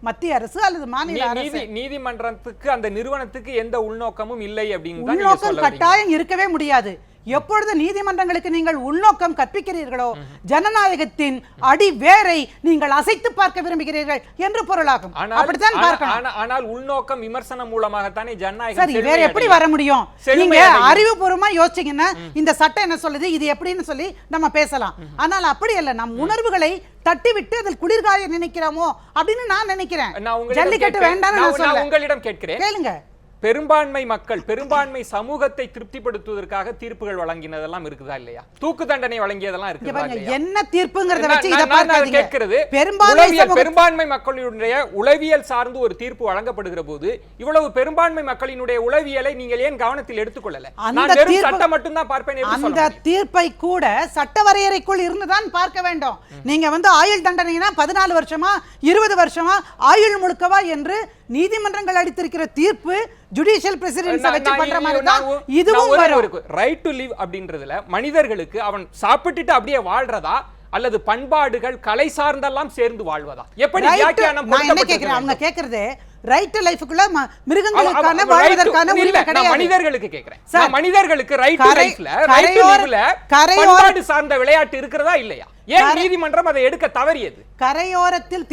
மத்திய அரசு அல்லது மாநில அரசு நீதிமன்றத்துக்கு அந்த நிறுவனத்துக்கு எந்த உள்நோக்கமும் இல்லை அப்படின்னு உள்நோக்கம் கட்டாயம் இருக்கவே முடியாது. எப்பொழுது நீதிமன்றங்களுக்கு நீங்கள் உள்நோக்கம் கற்பிக்கிறீர்களோ ஜனநாயகத்தின் அடி வேரை நீங்கள் அசைத்து பார்க்க விரும்புகிறீர்கள் என்று பொருளாகும். அப்படித்தான் பார்க்கணும். ஆனால் உள்நோக்கம் விமர்சனம் மூலமாகத்தானே ஜனநாயகம். சரி, வேற எப்படி வர முடியும்? நீங்க அறிவுபூர்வமா யோசிச்சீங்கன்னா இந்த சட்டம் என்ன சொல்லுது, இது எப்படின்னு சொல்லி நம்ம பேசலாம். ஆனால் அப்படி அல்ல, நம் உணர்வுகளை தட்டிவிட்டு அதில் குளிர்காய நினைக்கிறோமோ அப்படின்னு நான் நினைக்கிறேன். ஜல்லிக்கட்டு வேண்டாம் உங்களிடம் கேட்கிறேன், கேளுங்க. பெரும்பான்மை மக்கள், பெரும்பான்மை சமூகத்தை திருப்திப்படுத்துவதற்காக தீர்ப்புகள் வழங்கினதெல்லாம் இருக்குதா இல்லையா? தூக்கு தண்டனை வழங்கியதெல்லாம் இருக்குதா இல்லையா? என்ன தீர்ப்புங்கறத வச்சு இத பார்க்காதீங்க. கேட்கிறது பெரும்பான்மை மக்களுடைய உளவியல் சார்ந்து ஒரு தீர்ப்பு வழங்கப்படுகிற போது இவ்வளவு பெரும்பான்மை மக்களினுடைய உளவியலை நீங்கள் ஏன் கவனத்தில் எடுத்துக்கொள்ளல? நான் வெறும் சட்டம் மட்டும் தான் பார்ப்பேன். அந்த தீர்ப்பை கூட சட்ட வரையறைக்குள் இருந்துதான் பார்க்க வேண்டும். நீங்க ஆயுள் தண்டனைனா 14 வருஷமா 20 வருஷமா ஆயுள் முழுக்கவா என்று நீதிமன்றங்கள் அளித்திருக்கிற தீர்ப்பு ஜுடிஷியல் பிரசிடென்ஸை வச்சு பண்ற மாதிரி தான் இதுவும் வரும். ரைட் டு லிவ் அப்படின்றதுல மனிதர்களுக்கு அவன் சாப்பிட்டுட்டு அப்படியே வாழ்றதா அல்லது பண்பாடுகள் கலை சார்ந்தெல்லாம் சேர்ந்து வாழ்வதா? எப்படி வியாக்கியானம் கேக்குறேன்? அவங்க கேக்குறது ரைட் டு லைஃப்க்குள்ள மிருகங்களுக்கான வாழ்வதற்கான உரிமை கிடையாது. மனிதர்களுக்கு கேக்குறேன். மனிதர்களுக்கு ரைட் டு லைஃப்ல ரைட் டு லிவ்ல பண்பாடு சார்ந்த விளையாட்டு இருக்கிறதா இல்லையா? ஏன் நீதிமன்றம் அதை எடுக்க தவறியது? கரையோரத்தில்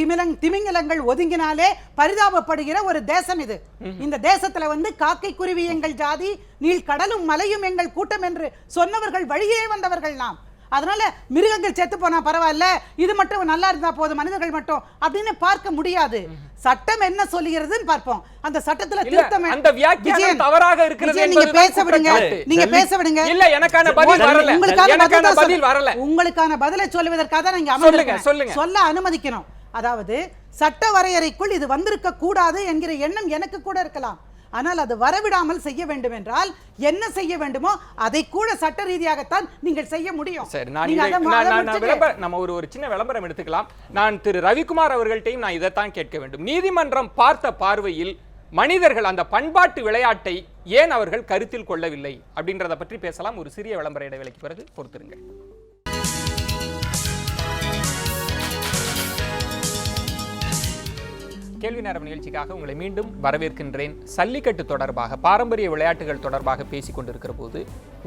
திமிங்கலங்கள் ஒதுங்கினாலே பரிதாபப்படுகிற ஒரு தேசம் இது. இந்த தேசத்துல காக்கை குருவி எங்கள் ஜாதி, நீள் கடலும் மலையும் எங்கள் கூட்டம் என்று சொன்னவர்கள் வழியே வந்தவர்கள் நாம். அதனால மிருகங்கள் செத்து போனா பரவாயில்ல, இது மட்டும் நல்லா இருந்தா போதும், மனிதர்கள் மட்டும் அப்படின்னு பார்க்க முடியாது. சட்டம் என்ன சொல்லுகிறதுன்னு பார்ப்போம். அந்த சட்டத்துல திருத்தம், அந்த வியாக்கியானம் தவறாக இருக்கிறது. நீங்க பேச விடுங்க, நீங்க பேச விடுங்க. இல்ல, எனக்கான பதில் வரல. உங்களுக்கான பதிலை சொல்லுவதற்காக தான் நீங்க அமர்ந்திருக்கீங்க. சொல்ல அனுமதிக்கணும். அதாவது சட்ட வரையறைக்குள் இது வந்திருக்க கூடாது என்கிற எண்ணம் எனக்கு கூட இருக்கலாம். ஆனால் அது வரவிடாமல் செய்ய வேண்டும் என்றால் என்ன செய்ய வேண்டுமோ அதை கூட சட்ட ரீதியாகத்தான் நீங்கள் செய்ய முடியும். சரி, நம்ம ஒரு சின்ன விளம்பரம் எடுத்துக்கலாம். நான் திரு ரவிக்குமார் அவர்கள்ட்டையும் நான் இதைத்தான் கேட்க வேண்டும். நீதிமன்றம் பார்த்த பார்வையில் மனிதர்கள் அந்த பண்பாட்டு விளையாட்டை ஏன் அவர்கள் கருத்தில் கொள்ளவில்லை அப்படின்றத பற்றி பேசலாம். ஒரு சிறிய விளம்பர இடைவேளைக்கு பிறகு பொறுத்திருங்கள். கேள்வி நேரம் நிகழ்ச்சிக்காக உங்களை மீண்டும் வரவேற்கின்றேன். சல்லிக்கட்டு தொடர்பாக, பாரம்பரிய விளையாட்டுகள் தொடர்பாக பேசிக் கொண்டிருக்கிற போது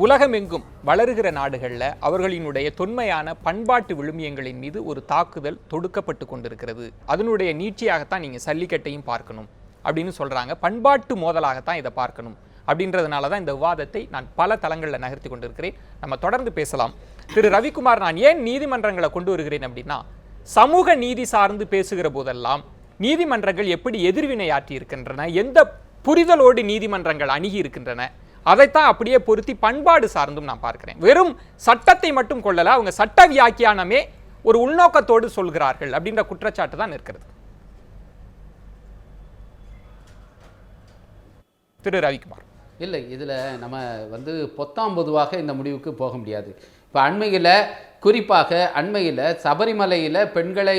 உலகமெங்கும் வளருகிற நாடுகளில் அவர்களினுடைய தொன்மையான பண்பாட்டு விழுமியங்களின் மீது ஒரு தாக்குதல் தொடுக்கப்பட்டு கொண்டிருக்கிறது. அதனுடைய நீட்சியாகத்தான் நீங்கள் சல்லிக்கட்டையும் பார்க்கணும் அப்படின்னு சொல்கிறாங்க. பண்பாட்டு மோதலாகத்தான் இதை பார்க்கணும் அப்படின்றதுனால தான் இந்த விவாதத்தை நான் பல தளங்களில் நகர்த்தி கொண்டிருக்கிறேன். நம்ம தொடர்ந்து பேசலாம். திரு ரவிக்குமார், நான் ஏன் நீதிமன்றங்களை கொண்டு வருகிறேன் அப்படின்னா, சமூக நீதி சார்ந்து பேசுகிற போதெல்லாம் நீதிமன்றங்கள் எப்படி எதிர்வினை ஆற்றி இருக்கின்றன, எந்த புரிதலோடு நீதிமன்றங்கள் அணுகி இருக்கின்றன, அதைத்தான் அப்படியே பொருத்தி பண்பாடு சார்ந்தும் நான் பார்க்கிறேன். வெறும் சட்டத்தை மட்டும் கொள்ளல, அவங்க சட்ட வியாக்கியானமே ஒரு உள்நோக்கத்தோடு சொல்கிறார்கள் அப்படின்ற குற்றச்சாட்டு தான் இருக்கிறது. திரு ரவிக்குமார். இல்லை, இதில் நம்ம பொத்தாம் பொதுவாக இந்த முடிவுக்கு போக முடியாது. இப்போ குறிப்பாக அண்மையில் சபரிமலையில் பெண்களை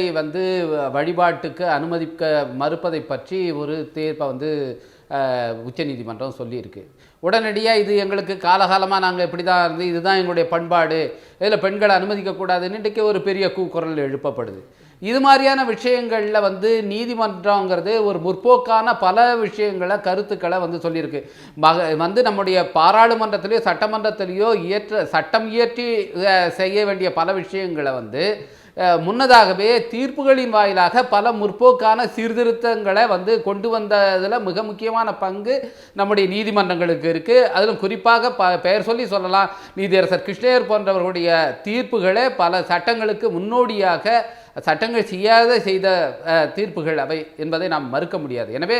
வழிபாட்டுக்கு அனுமதிக்க மறுப்பதை பற்றி ஒரு தீர்ப்பை உச்சநீதிமன்றம் சொல்லியிருக்கு. உடனடியாக இது எங்களுக்கு காலகாலமாக நாங்கள் இப்படி தான் இருந்து, இதுதான் எங்களுடைய பண்பாடு, இதில் பெண்களை அனுமதிக்கக்கூடாதுன்னு இன்றைக்கி ஒரு பெரிய கூக்குரல் எழுப்பப்படுது. இது மாதிரியான விஷயங்களில் நீதிமன்றங்கிறது ஒரு முற்போக்கான பல விஷயங்களை கருத்துக்களை சொல்லியிருக்கு. நம்முடைய பாராளுமன்றத்திலேயோ சட்டமன்றத்திலேயோ சட்டம் இயற்றி செய்ய வேண்டிய பல விஷயங்களை முன்னதாகவே தீர்ப்புகளின் வாயிலாக பல முற்போக்கான சீர்திருத்தங்களை கொண்டு வந்ததில் மிக முக்கியமான பங்கு நம்முடைய நீதிமன்றங்களுக்கு இருக்குது. அதிலும் குறிப்பாக பெயர் சொல்லி சொல்லலாம், நீதியரசர் கிருஷ்ணய்யர் போன்றவர்களுடைய தீர்ப்புகளே பல சட்டங்களுக்கு முன்னோடியாக சட்டங்கள் செய்த தீர்ப்புகள் அவை என்பதை நாம் மறுக்க முடியாது. எனவே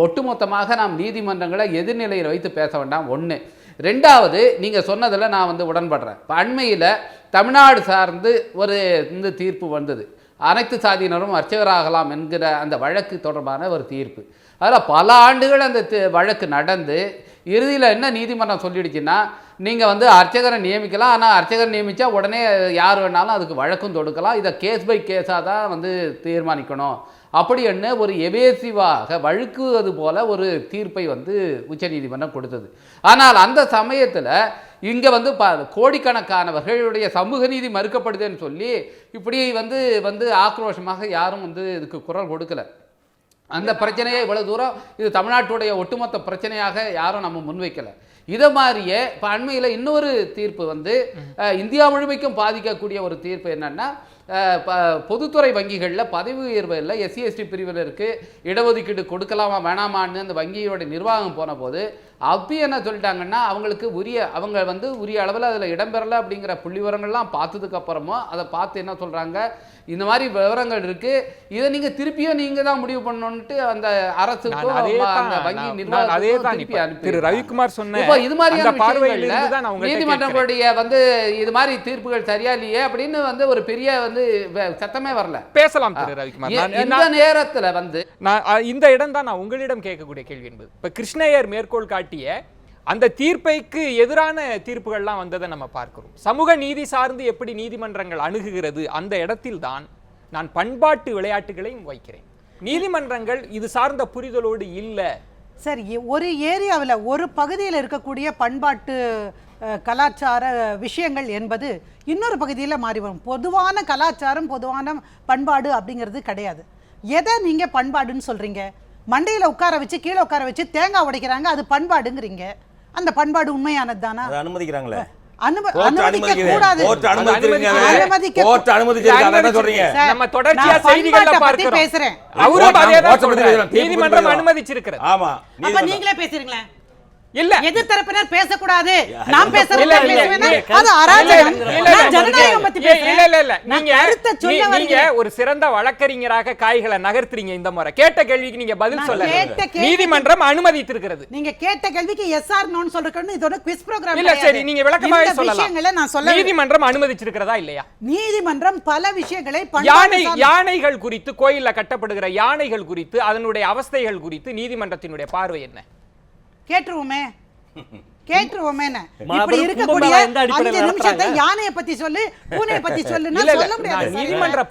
ஒட்டுமொத்தமாக நாம் நீதிமன்றங்களை எதிர்நிலையில் வைத்து பேச வேண்டாம். ஒன்று. ரெண்டாவது, நீங்கள் சொன்னதில் நான் உடன்படுறேன். இப்போ அண்மையில் தமிழ்நாடு சார்ந்து ஒரு தீர்ப்பு வந்தது. அனைத்து சாதியினரும் அர்ச்சகராகலாம் என்கிற அந்த வழக்கு தொடர்பான ஒரு தீர்ப்பு. அதில் பல ஆண்டுகள் அந்த வழக்கு நடந்து இறுதியில் என்ன நீதிமன்றம் சொல்லிடுச்சுன்னா, நீங்கள் அர்ச்சகரை நியமிக்கலாம், ஆனால் அர்ச்சகரை நியமித்தா உடனே யார் வேணாலும் அதுக்கு வழக்கும் தொடுக்கலாம், இதை கேஸ் பை கேஸாக தான் தீர்மானிக்கணும் அப்படின்னு ஒரு எவேசிவாக வழுக்குவது போல ஒரு தீர்ப்பை உச்சநீதிமன்றம் கொடுத்தது. ஆனால் அந்த சமயத்தில் இங்கே கோடிக்கணக்கானவர்களுடைய சமூக நீதி மறுக்கப்படுதுன்னு சொல்லி இப்படி ஆக்ரோஷமாக யாரும் இதுக்கு குரல் கொடுக்கல. அந்த பிரச்சனையை இவ்வளவு தூரம் இது தமிழ்நாட்டுடைய ஒட்டுமொத்த பிரச்சனையாக யாரும் நம்ம முன்வைக்கல. இதை மாதிரியே இப்போ அண்மையில் இன்னொரு தீர்ப்பு வந்து இந்தியா முழுமைக்கும் பாதிக்கக்கூடிய ஒரு தீர்ப்பு என்னன்னா, பொதுத்துறை வங்கிகளில் பதவி உயர்வில் SC/ST பிரிவினருக்கு இடஒதுக்கீடு கொடுக்கலாமா வேணாமான்னு அந்த வங்கியோட நிர்வாகம் போன போது அப்படி என்ன சொல்லிட்டாங்கன்னா, அவங்களுக்கு அவங்க வந்து உரிய அளவில் அதில் இடம்பெறலை அப்படிங்கிற புள்ளி விவரங்கள்லாம் பார்த்ததுக்கு அப்புறமா அதை பார்த்து என்ன சொல்கிறாங்க, இந்த மாதிரி விவரங்கள் இருக்கு, இதை நீங்க திருப்பியும் நீங்க தான் முடிவு பண்ணணும்னு அந்த அரசுக்கும் அந்த வங்கி நிர்வாகத்துக்கும் திரு ரவிக்குமார் சொன்ன இது மாதிரியான விஷயங்கள்ல நீதிமன்றங்களுடைய வந்து இது மாதிரி தீர்ப்புகள் சரியா இல்லையே அப்படின்னு வந்து ஒரு பெரிய வந்து சத்தமே வரல. பேசலாம் திரு ரவிக்குமார். இந்த நேரத்துல வந்து இந்த இடம் தான் நான் உங்களிடம் கேட்கக்கூடிய கேள்வி என்பது, இப்ப கிருஷ்ணய்யர் மேற்கோள் காட்டிய அந்த தீர்ப்பைக்கு எதிரான தீர்ப்புகள்லாம் வந்ததை நம்ம பார்க்கிறோம். சமூக நீதி சார்ந்து எப்படி நீதிமன்றங்கள் அணுகுகிறது, அந்த இடத்தில் தான் நான் பண்பாட்டு விளையாட்டுகளையும் வைக்கிறேன். நீதிமன்றங்கள் இது சார்ந்த புரிதலோடு இல்லை. சரி, ஒரு ஏரியாவில் ஒரு பகுதியில் இருக்கக்கூடிய பண்பாட்டு கலாச்சார விஷயங்கள் என்பது இன்னொரு பகுதியில் மாறி வரும். பொதுவான கலாச்சாரம் பொதுவான பண்பாடு அப்படிங்கிறது கிடையாது. எதை நீங்க பண்பாடுன்னு சொல்றீங்க? மண்டையில உட்கார வச்சு கீழே உட்கார வச்சு தேங்காய் உடைக்கிறாங்க, அது பண்பாடுங்கிறீங்க. அந்த பண்பாடு உண்மையானது தானா? அனுமதிக்கிறாங்களே, அனுமதிக்க கூடாது. நம்ம தொடர்ச்சியா செய்திகளை பார்க்கிறோம். பேசுறேன், அவரும் அதே தான் சொல்றாரு. நீதிமன்றம் அனுமதிச்சிருக்கிறது. ஆமா, அப்ப நீங்களே பேசுறீங்களா? இல்ல, எதிர்த்தரப்பினர் பேசக்கூடாது, நான் பேசுறேன். அது அராஜகம். நான் ஜனநாயகம் பத்தி பேசுறேன். இல்ல இல்ல, நீங்க ஒரு சிறந்த வழக்கறிஞராக காய்களை நகர்த்துறீங்க. இந்த முறை கேட்ட கேள்விக்கு நீங்க பதில் சொல்ல நீதிமன்றம் அனுமதித்திருக்கிறது. நீங்க கேட்ட கேள்விக்கு எஸ் ஆர் நோன்னு சொல்றதுன்னு இதோட குவிஸ் புரோகிராம் இல்ல. சரி, நீங்க விளக்கமாவே சொல்லலாம். நான் சொல்ல நீதிமன்றம் அனுமதிச்சிருக்கிறதா இல்லையா? நீதிமன்றம் பல விஷயங்களை யானைகள் குறித்து, கோயில்ல கட்டப்படுகிற யானைகள் குறித்து, அதனுடைய அவஸ்தைகள் குறித்து நீதிமன்றத்தினுடைய பார்வை என்ன? கேட்டுருவோமே. இப்படி இருக்கக்கூடிய 5 நிமிஷத்தை யானையை பத்தி சொல்லு, பூனையை பத்தி சொல்லுன்னா சொல்ல முடியாது. நீதிமன்ற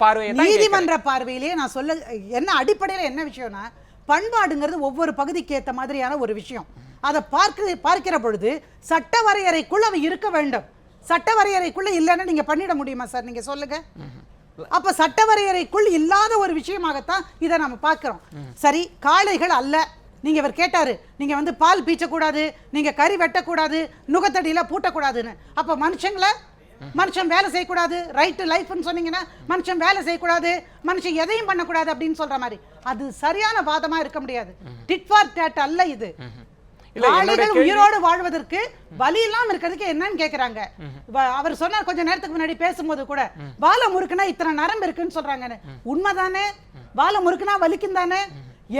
பார்வையிலேயே நான் சொல்ல என்ன அடிப்படையில் என்ன விஷயம்னா, பண்பாடுங்கிறது ஒவ்வொரு பகுதிக்கு ஏற்ற மாதிரியான ஒரு விஷயம். அதை பார்க்கிற பொழுது சட்ட வரையறைக்குள்ள அவ இருக்க வேண்டும். சட்ட வரையறைக்குள்ள இல்லைன்னா நீங்க பண்ணிட முடியுமா சார்? நீங்க சொல்லுங்க. அப்ப சட்ட வரையறைக்குள் இல்லாத ஒரு விஷயமாகத்தான் இதை நம்ம பார்க்கிறோம். சரி, காளைகள் அல்ல, நீங்க இவர் கேட்டாரு, நீங்க வந்து பால் பீச்சக்கூடாது, நீங்க கறி வெட்டக்கூடாது, நுகத்தடியில பூட்டக்கூடாதுன்னு. அப்ப மனுஷன் வேலை செய்யக்கூடாது, ரைட் டு லைஃப்னு சொன்னீங்கன்னா மனுஷன் வேலை செய்யக்கூடாது, மனுஷன் எதையும் பண்ணக்கூடாது அப்படின்னு சொல்ற மாதிரி அது சரியான வாதமா இருக்க முடியாது. டிட் ஃபார் டேட் அல்ல இது. காளைகள் உயிரோடு வாழ்வதற்கு வலி இல்லாம இருக்கிறதுக்கு என்னன்னு கேக்குறாங்க. அவர் சொன்னார் கொஞ்ச நேரத்துக்கு முன்னாடி பேசும்போது கூட, வாழை முறுக்குனா இத்தனை நரம்பு இருக்குன்னு சொல்றாங்கன்னு. உண்மைதானே? வாழை முறுக்குனா வலிக்கும் தானே?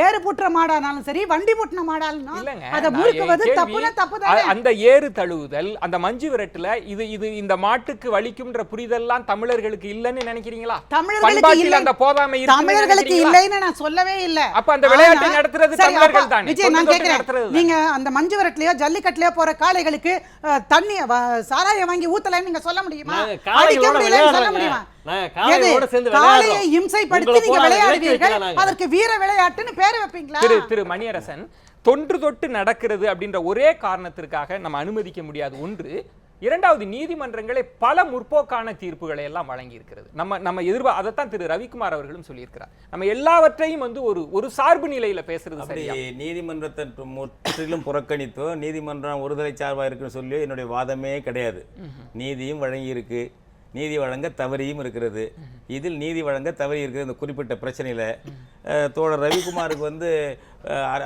ஏறு புற்ற மாடானாலும் சரி, வண்டி புட்டின மாடாலும் அத முறுக்குவது தப்புதானே? அந்த ஏறு தழுவுதல், அந்த மஞ்சு விரட்டுல இது இந்த மாட்டுக்கு வலிக்கும்ன்ற புரிதல்லாம் தமிழர்களுக்கு இல்லன்னு நினைக்கிறீங்களா? தமிழர்களுக்கு இல்லைன்னு நான் சொல்லவே இல்ல. அப்ப அந்த விளையாட்டை நடத்துறது தமிழர்கள் தானே. விஜய், நான் கேக்குறேன், நீங்க அந்த மஞ்சு விரட்டுலயோ ஜல்லிக்கட்டுலயோ போற காளைகளுக்கு தண்ணி சாராயம் வாங்கி ஊத்தலன்னு நீங்க சொல்ல முடியுமா? அடிக்க முடியலன்னு சொல்ல முடியுமா? காளையை இம்சைப்படுத்தி நீங்க விளையாடுவீர்கள், அதற்கு வீர விளையாட்டுன்னு பேரை வைப்பீங்களா? திரு மணியரசன், தொன்று தொட்டு நடக்கிறது அப்படின்ற ஒரே காரணத்திற்காக நம்ம அனுமதிக்க முடியாது. ஒன்று. இரண்டாவது, நீதிமன்றங்களே பல முற்போக்கான தீர்ப்புகளை எல்லாம் வழங்கி இருக்கிறது. நம்ம அதைத்தான் திரு ரவிக்குமார் அவர்களும் சொல்லியிருக்கிறார். நம்ம எல்லாவற்றையும் வந்து ஒரு சார்பு நிலையில பேசுறது சரியா? நீதிமன்றத்தை முற்றிலும் புறக்கணித்தோ நீதிமன்றம் ஒருதலை சார்பா இருக்குன்னு சொல்லி என்னுடைய வாதமே கிடையாது. நீதியும் வழங்கி இருக்கு, நீதி வழங்க தவறியும் இருக்கிறது. இதில் நீதி வழங்க தவறி இருக்கிறது இந்த குறிப்பிட்ட பிரச்சனையில் தோழர் ரவிக்குமாருக்கு வந்து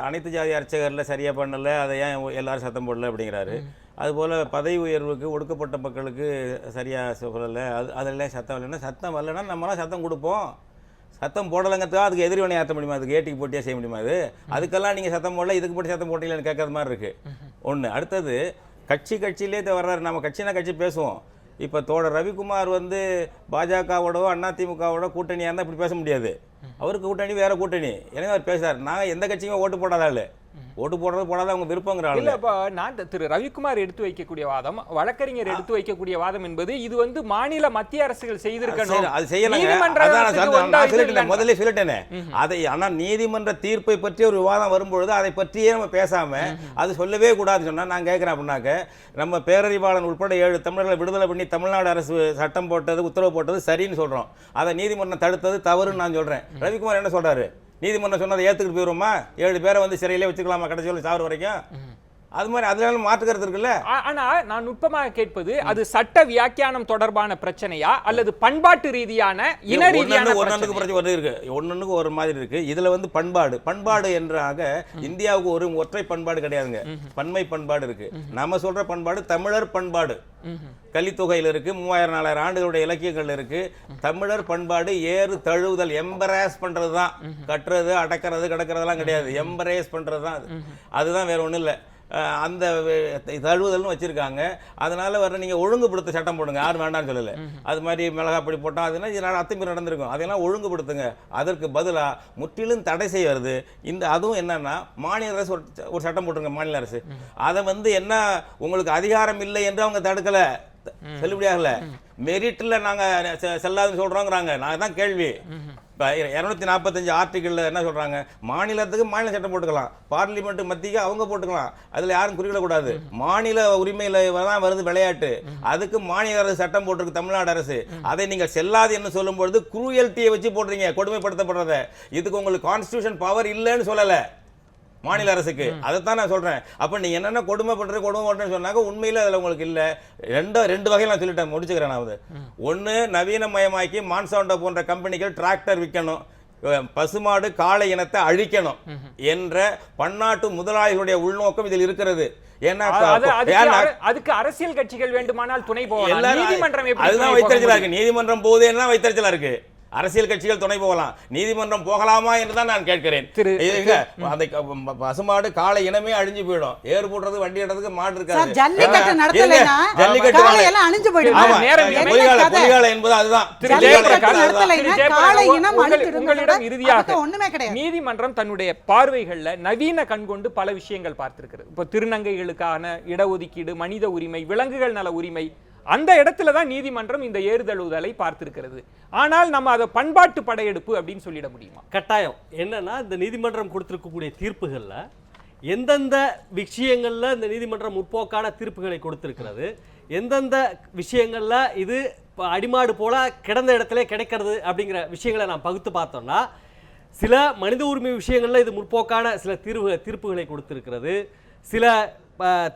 அனைத்து ஜாதி அர்ச்சகரில் சரியாக பண்ணலை, அதை ஏன் எல்லாரும் சத்தம் போடலை அப்படிங்கிறாரு. அதுபோல் பதவி உயர்வுக்கு ஒடுக்கப்பட்ட மக்களுக்கு சரியாக சொல்லலை, அதெல்லாம் சத்தம் இல்லைன்னா, சத்தம் வரலைன்னா நம்மளாம் சத்தம் கொடுப்போம். சத்தம் போடலைங்கிறதுக்காக அதுக்கு எதிர்வினை ஆற்ற முடியுமா? அதுக்கு ஏட்டிக்கு போட்டியாக செய்ய முடியுமா? அதுக்கெல்லாம் நீங்கள் சத்தம் போடல, இதுக்கு போட்டு சத்தம் போட்டீங்களான்னு கேட்கறது மாதிரி இருக்குது. ஒன்று. அடுத்தது, கட்சியிலே வர்றாரு. நம்ம கட்சினா கட்சி பேசுவோம். இப்போ தோழர் ரவிக்குமார் வந்து பாஜகவோட அதிமுகவோட கூட்டணியாக இருந்தால் இப்படி பேச முடியாது. அவருக்கு கூட்டணி வேற கூட்டணி, எனவே அவர் பேசுறாரு. நாங்கள் எந்த கட்சியுமே ஓட்டு போடாதாள், ஓட்டு போடுறது போடாத அவங்க விருப்பங்கிறாங்க. இல்ல, இப்ப நான் திரு ரவிக்குமார் எடுத்து வைக்கக்கூடிய வாதம், வழக்கறிஞர் எடுத்து வைக்கக்கூடிய வாதம் என்பது இது வந்து மாநில மத்திய அரசுகள் செய்திருக்கணும், அது செய்யலங்க. முதல்ல சொல்லிட்டேனே அதை. ஆனால் நீதிமன்ற தீர்ப்பை பற்றி ஒரு விவாதம் வரும்பொழுது அதை பற்றியே நம்ம பேசாம அது சொல்லவே கூடாதுன்னு சொன்னா நான் கேட்கிறேன். அப்படின்னாக்க நம்ம பேரறிவாளன் உட்பட 7 தமிழர்களை விடுதலை பண்ணி தமிழ்நாடு அரசு சட்டம் போட்டது, உத்தரவு போட்டது சரின்னு சொல்றோம். அதை நீதிமன்றம் தடுத்தது தவறுன்னு நான் சொல்றேன். ரவிக்குமார் என்ன சொல்றாரு? நீதிமன்றம் சொன்னதை ஏற்றுக்கிட்டு போயிடுவோமா? 7 பேரை வந்து சிறையிலே வச்சுக்கலாமா கடைசி வரை சாவர வரைக்கும்? அது மாதிரி அதனால மாற்றுக்கிறது இருக்குல்ல. ஆனா நான் நுட்பமாக கேட்பது, அது சட்ட வியாக்கியானம் தொடர்பான பிரச்சனையா அல்லது பண்பாட்டு ரீதியான இன ரீதியான ஒன்னொன்னுக்கு பிரச்சனை இருக்கு, ஒன்னொன்னுக்கு ஒரு மாதிரி இருக்கு. இதுல வந்து பண்பாடு என்றாக இந்தியாவுக்கு ஒரு ஒற்றை பண்பாடு கிடையாதுங்க, பன்மை பண்பாடு இருக்கு. நம்ம சொல்ற பண்பாடு தமிழர் பண்பாடு. கலித்தொகையில் இருக்கு, 3000-4000 ஆண்டுகளுடைய இலக்கியங்கள் இருக்கு. தமிழர் பண்பாடு ஏறு தழுவுதல், எம்பரேஸ் பண்றது தான். கட்டுறது அடக்கிறது கிடக்கிறதெல்லாம் கிடையாது, எம்பரேஸ் பண்றது தான். அதுதான், வேற ஒண்ணும் இல்லை. அந்த தழுவுதல்னு வச்சிருக்காங்க. அதனால வர நீங்க ஒழுங்குபடுத்த சட்டம் போடுங்க, யாரும் வேண்டாம்னு சொல்லல. அது மாதிரி மிளகா அப்படி போட்டோம், அதுனா அத்துமீறி நடந்திருக்கும், அதெல்லாம் ஒழுங்குபடுத்துங்க. அதற்கு பதிலா முற்றிலும் தடை செய்ய வருது. அதுவும் என்னன்னா, மாநில அரசு ஒரு சட்டம் போட்டுருங்க, மாநில அரசு. அதை வந்து என்ன, உங்களுக்கு அதிகாரம் இல்லை என்று அவங்க தடுக்கல, செல்லுபடியாகல. மெரிட்ல நாங்க செல்லாதுன்னு சொல்றோங்கிறாங்க. நான் தான் கேள்வி. 245 ஆர்டிகிள் என்ன சொல்றாங்க, மாநிலத்துக்கு மாநில சட்டம் போட்டுக்கலாம், பார்லிமெண்ட் மத்திக்கு அவங்க போட்டுக்கலாம், அதுல யாரும் குறிப்பிடக்கூடாது. மாநில உரிமையில தான் வருது விளையாட்டு, அதுக்கு மாநில அரசு சட்டம் போட்டிருக்கு, தமிழ்நாடு அரசு. அதை நீங்க செல்லாது என்று சொல்லும்போது குரூயல்ட்டியை வச்சு போடுறீங்க, கொடுமைப்படுத்தப்படுறத. இதுக்கு உங்களுக்கு கான்ஸ்டிடியூஷன் பவர் இல்லைன்னு சொல்லல மாநில அரசுக்கு, அதைத்தான் நான் சொல்றேன். அப்ப நீங்க என்னென்ன கொடுமை பண்றேன்னு சொன்னாங்க, உண்மையில அதுல உங்களுக்கு இல்ல. ரெண்டு வகையில் நான் சொல்லிட்டேன், முடிச்சுக்கிறேன். நான் ஒன்னு, நவீனமயமாக்கி மான்சாண்டோ போன்ற கம்பெனிகள் டிராக்டர் விற்கணும், பசுமாடு காளை இனத்தை அழிக்கணும் என்ற பன்னாட்டு முதலாளிகளுடைய உள்நோக்கம் இதில் இருக்கிறது. அதுக்கு அரசியல் கட்சிகள் வேண்டுமானால் துணை போகலாம், நீதிமன்றம் அதுதான் வைத்தறிச்சலா இருக்கு. நீதிமன்றம் போகுதுன்னா வைத்தறிச்சலா இருக்கு. அரசியல் கட்சிகள் துணை போகலாம், நீதிமன்றம் போகலாமா என்றுதான் நான் கேட்கிறேன். பசுமாடு காளை இனமே அழிஞ்சு போயிடும், ஏறு போடுறது வண்டி ஏறதுக்கு மாடு இருக்காது. ஜல்லிக்கட்டு என்பது அதுதான். நீதிமன்றம் தன்னுடைய பார்வைகள்ல நவீன கண் கொண்டு பல விஷயங்கள் பார்த்திருக்கிறது. இப்ப திருநங்கைகளுக்கான இடஒதுக்கீடு, மனித உரிமை, விலங்குகள் நல உரிமை, அந்த இடத்துல தான் நீதிமன்றம் இந்த ஏறுதழுவுதலை பார்த்திருக்கிறது. ஆனால் நம்ம அதை பண்பாட்டு படையெடுப்பு அப்படின்னு சொல்லிட முடியுமா? கட்டாயம். என்னன்னா, இந்த நீதிமன்றம் கொடுத்திருக்கக்கூடிய தீர்ப்புகள்ல எந்தெந்த விஷயங்கள்ல இந்த நீதிமன்றம் முற்போக்கான தீர்ப்புகளை கொடுத்திருக்கிறது, எந்தெந்த விஷயங்கள்ல இது அடிமாடு போல கிடந்த இடத்துல கிடைக்கிறது அப்படிங்கிற விஷயங்களை நாம் பகுத்து பார்த்தோம்னா, சில மனித உரிமை விஷயங்கள்ல இது முற்போக்கான சில தீர்ப்புகளை கொடுத்திருக்கிறது, சில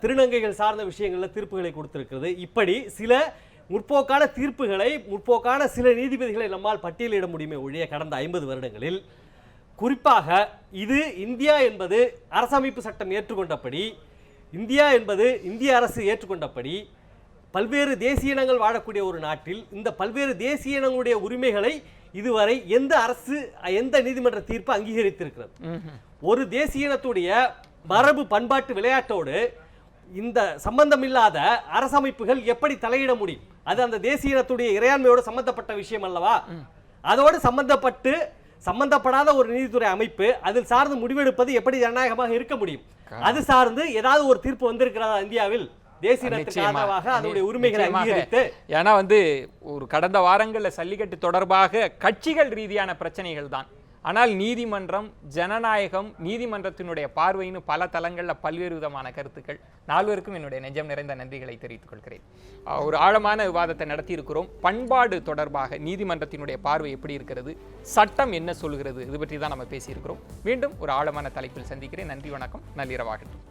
திருநங்கைகள் சார்ந்த விஷயங்களில் தீர்ப்புகளை கொடுத்திருக்கிறது. இப்படி சில முற்போக்கான தீர்ப்புகளை, முற்போக்கான சில நீதிபதிகளை நம்மால் பட்டியலிட முடியுமே ஒழிய, கடந்த 50 வருடங்களில் குறிப்பாக இது இந்தியா என்பது அரசமைப்பு சட்டம் ஏற்றுக்கொண்டபடி, இந்தியா என்பது இந்திய அரசு ஏற்றுக்கொண்டபடி, பல்வேறு தேசிய இனங்கள் வாழக்கூடிய ஒரு நாட்டில் இந்த பல்வேறு தேசிய இனங்களுடைய உரிமைகளை இதுவரை எந்த அரசு, எந்த நீதிமன்ற தீர்ப்பு அங்கீகரித்திருக்கிறது? ஒரு தேசிய இனத்துடைய மரபு பண்பாட்டு விளையாட்டோடு இந்த சம்பந்தமில்லாத அரசமைப்புகள் எப்படி தலையிட முடியும்? அது அந்த தேசிய இனத்துடைய இறையாண்மையோடு சம்பந்தப்பட்ட விஷயம் அல்லவா? அதோடு சம்பந்தப்படாத ஒரு நீதித்துறை அமைப்பு அதில் சார்ந்து முடிவெடுப்பது எப்படி ஜனநாயகமாக இருக்க முடியும்? அது சார்ந்து ஏதாவது ஒரு தீர்ப்பு வந்திருக்கிறதா இந்தியாவில் தேசிய இனத்துக்கு ஆதரவாக அதனுடைய உரிமைகளை அங்கீகரித்து? ஏன்னா ஒரு கடந்த வாரங்கள்ல ஜல்லிக்கட்டு தொடர்பாக கட்சிகள் ரீதியான பிரச்சனைகள் தான். ஆனால் நீதிமன்றம், ஜனநாயகம், நீதிமன்றத்தினுடைய பார்வைன்னு பல தளங்களில் பல்வேறு விதமான கருத்துக்கள். நால்வருக்கும் என்னுடைய நெஞ்சம் நிறைந்த நன்றிகளை தெரிவித்துக் கொள்கிறேன். ஒரு ஆழமான விவாதத்தை நடத்தியிருக்கிறோம். பண்பாடு தொடர்பாக நீதிமன்றத்தினுடைய பார்வை எப்படி இருக்கிறது, சட்டம் என்ன சொல்கிறது, இது பற்றி தான் நம்ம பேசியிருக்கிறோம். மீண்டும் ஒரு ஆழமான தலைப்பில் சந்திக்கிறேன். நன்றி, வணக்கம், நள்ளிரவாகட்டும்.